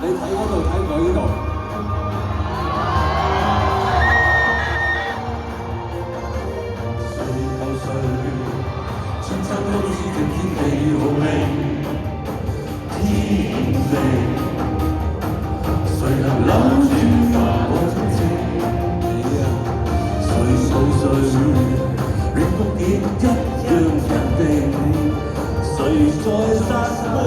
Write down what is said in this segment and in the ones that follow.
你睇嗰度睇唔到呢度。誰求誰？穿插都知正天地浩明，天地。誰能攬住化我真情？誰訴誰？令風景一樣人定。誰在殺我？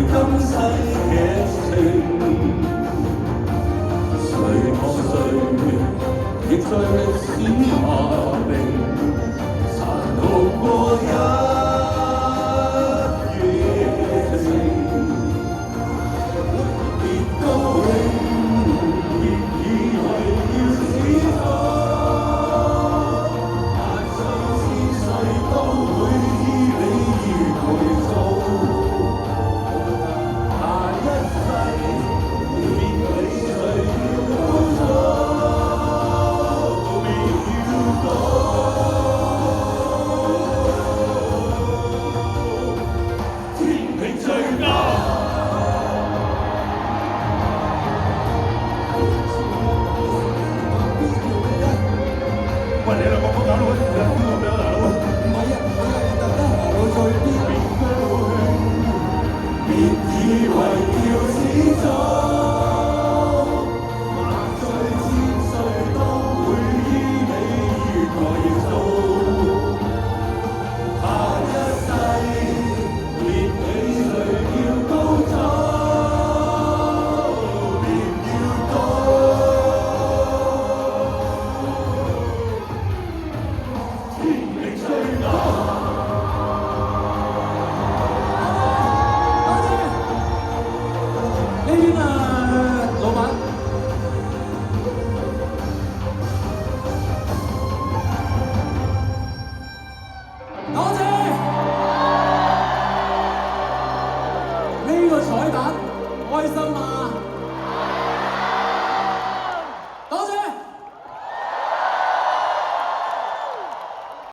今世劇情，誰惡誰，亦在歷史下並殘酷過一夜情。別高興，別以為要死咗，萬世千世都會依你如陪做。喂，你兩個搞到好似兩個咁樣大佬啊！唔係啊，特登行到最邊邊高興，別以為要始終，萬歲千歲都會依你如來做。下一世別理誰要高走。呢個彩蛋開心嗎？